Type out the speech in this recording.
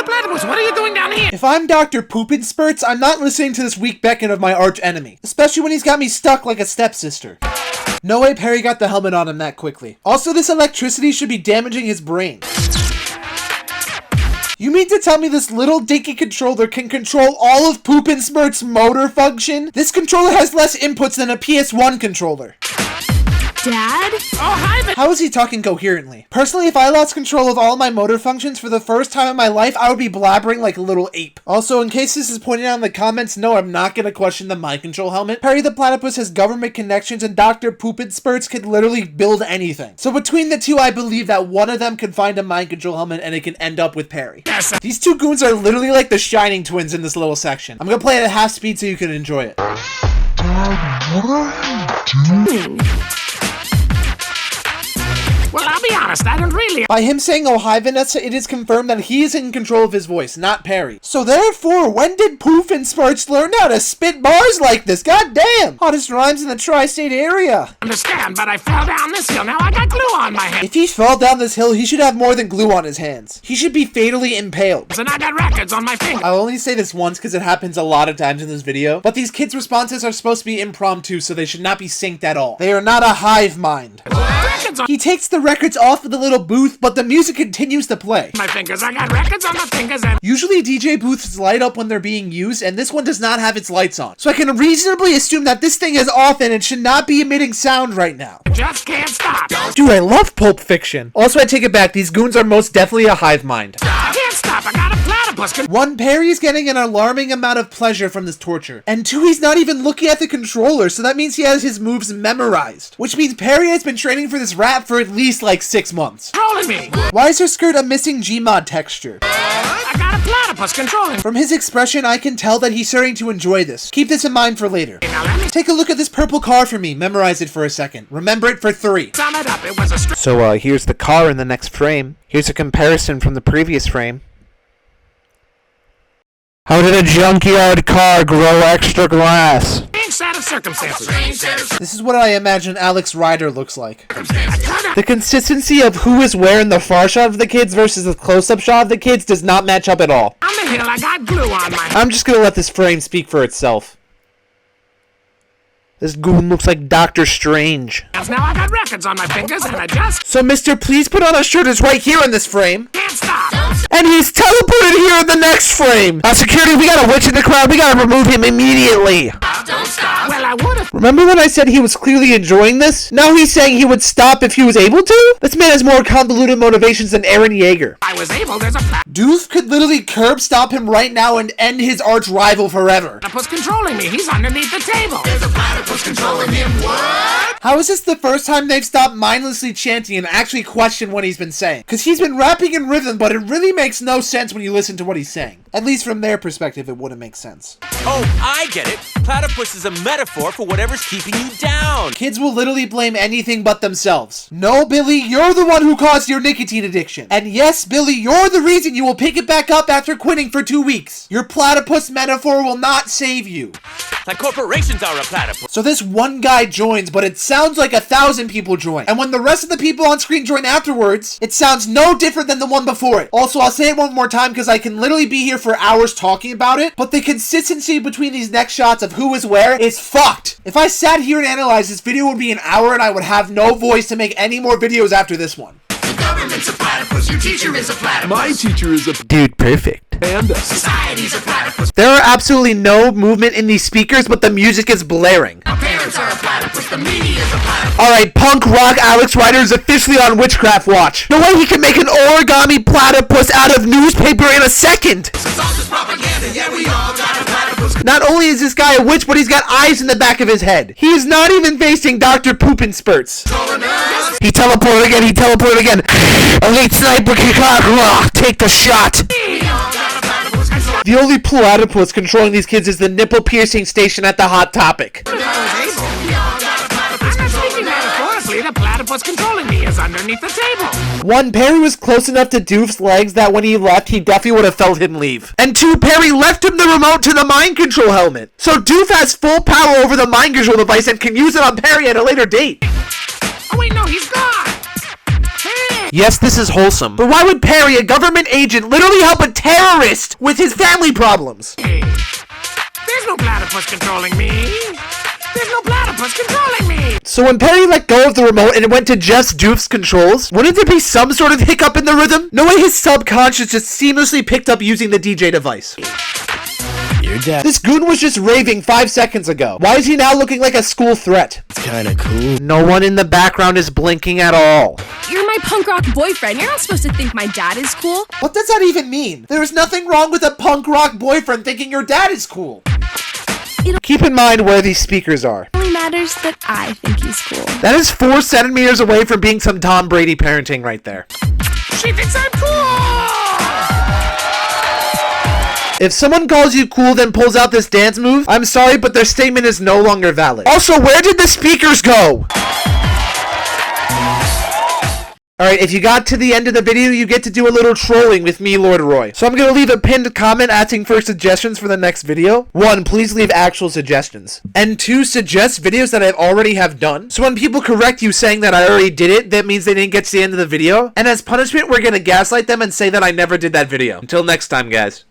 Platypus, what are you doing down here? If I'm Dr. Poopin' Spurts, I'm not listening to this weak beckon of my arch enemy. Especially when he's got me stuck like a stepsister. No way Perry got the helmet on him that quickly. Also, this electricity should be damaging his brain. You mean to tell me this little dinky controller can control all of Poopin' Spurt's motor function? This controller has less inputs than a PS1 controller. Dad? Oh, hi, How is he talking coherently? Personally, if I lost control of all my motor functions for the first time in my life, I would be blabbering like a little ape. Also, in case this is pointed out in the comments, no, I'm not gonna question the mind control helmet. Perry the Platypus has government connections and Dr. Poopin' Spurts could literally build anything. So between the two, I believe that one of them can find a mind control helmet and it can end up with Perry. Yes. These two goons are literally like the Shining twins in this little section. I'm gonna play it at half speed so you can enjoy it. Well, I'll be honest, I don't really... By him saying, "Oh hi Vanessa," it is confirmed that he is in control of his voice, not Perry. So therefore, when did Poopin' Spurts learn how to spit bars like this? God damn! Hottest rhymes in the tri-state area. understand, but I fell down this hill. Now I got glue on my hands. If he fell down this hill, he should have more than glue on his hands. He should be fatally impaled. And I got records on my fingers. I'll only say this once because it happens a lot of times in this video, but these kids' responses are supposed to be impromptu, so they should not be synced at all. They are not a hive mind. Records on He takes the records off of the little booth, but the music continues to play. my fingers. I got records on my fingers and... Usually DJ booths light up when they're being used, and this one does not have its lights on. So I can reasonably assume that this thing is off and it should not be emitting sound right now. just can't stop. Dude, I love Pulp Fiction. Also, I take it back, these goons are most definitely a hive mind. I can't stop. I got a platypus. One, Perry's getting an alarming amount of pleasure from this torture. And two, he's not even looking at the controller, so that means he has his moves memorized. Which means Perry has been training for this rap for at least like 6 months. Controlling me. Why is her skirt a missing Gmod texture? I got a platypus controlling me. From his expression, I can tell that he's starting to enjoy this. Keep this in mind for later. Now let me Take a look at this purple car for me. Memorize it for a second. Remember it for 3. sum it up. It was a So, here's the car in the next frame. Here's a comparison from the previous frame. How did a junkyard car grow extra glass? strange set of circumstances. This is what I imagine Alex Rider looks like. I kinda... The consistency of who is where in the far shot of the kids versus the close-up shot of the kids does not match up at all. On the hill, I got glue on my... I'm just gonna let this frame speak for itself. This goon looks like Doctor Strange. Now I got records on my fingers and I just So, mister, please put on a shirt is right here in this frame. can't stop. And he's teleported here in the next frame. Security, we got a witch in the crowd. We gotta remove him immediately. Don't stop. Well, I would have... Remember when I said he was clearly enjoying this? Now he's saying he would stop if he was able to? This man has more convoluted motivations than Aaron Yeager. I was able. There's a Doof could literally curb stomp him right now and end his arch rival forever. platypus controlling me. He's underneath the table. There's a platypus controlling him. What? How is this the first time they've stopped mindlessly chanting and actually questioned what he's been saying? Because he's been rapping in rhythm, but it really makes no sense when you listen to what he's saying. At least from their perspective, it wouldn't make sense. Oh, I get it. Platypus is a metaphor for whatever's keeping you down. Kids will literally blame anything but themselves. No, Billy, you're the one who caused your nicotine addiction. And yes, Billy, you're the reason you will pick it back up after quitting for 2 weeks. Your platypus metaphor will not save you. Like corporations are a platypus. So this one guy joins, but it sounds like 1,000 people join. And when the rest of the people on screen join afterwards, it sounds no different than the one before it. Also, I'll say it one more time because I can literally be here for hours talking about it, but the consistency between these next shots of who is where is fucked. If I sat here and analyzed, this video would be an hour and I would have no voice to make any more videos after this one. The government's a platypus, your teacher is a platypus. My teacher is a Dude, perfect. panda. Society's a platypus. There are absolutely no movement in these speakers, but the music is blaring. Our parents are a platypus, the media's a platypus. Alright, punk rock Alex Rider is officially on witchcraft watch. No way he can make an origami platypus out of newspaper in a second. This is all just propaganda, yeah, we all got a platypus. Not only is this guy a witch, but he's got eyes in the back of his head. He is not even facing Dr. Poopin' Spurts. Controlling us. He teleported again, Elite sniper kick, take the shot. We all got a platypus controlling. The only platypus controlling these kids is the nipple piercing station at the Hot Topic. We all got a platypus I'm not speaking controlling us. metaphorically. The platypus controlling me is underneath the table. One, Perry was close enough to Doof's legs that when he left, he definitely would have felt him leave. And two, Perry left him the remote to the mind control helmet. So Doof has full power over the mind control device and can use it on Perry at a later date. Oh, wait, no, he's gone. Hey. Yes, this is wholesome. But why would Perry, a government agent, literally help a terrorist with his family problems? Hey, there's no platypus controlling me. There's no platypus controlling me. So when Perry let go of the remote and it went to just Doof's controls, wouldn't there be some sort of hiccup in the rhythm? No way his subconscious just seamlessly picked up using the DJ device. Your dad. This goon was just raving 5 seconds ago. Why is he now looking like a school threat? It's kinda cool. No one in the background is blinking at all. You're my punk rock boyfriend. You're not supposed to think my dad is cool. What does that even mean? There is nothing wrong with a punk rock boyfriend thinking your dad is cool. Keep in mind where these speakers are. It only matters that I think he's cool. That is 4 centimeters away from being some Tom Brady parenting right there. She thinks I'm cool. If someone calls you cool then pulls out this dance move, I'm sorry, but their statement is no longer valid. Also, where did the speakers go? Alright, if you got to the end of the video, you get to do a little trolling with me, Lord Roy. So I'm gonna leave a pinned comment asking for suggestions for the next video. 1, please leave actual suggestions. And 2, suggest videos that I already have done. So when people correct you saying that I already did it, that means they didn't get to the end of the video. And as punishment, we're gonna gaslight them and say that I never did that video. Until next time, guys.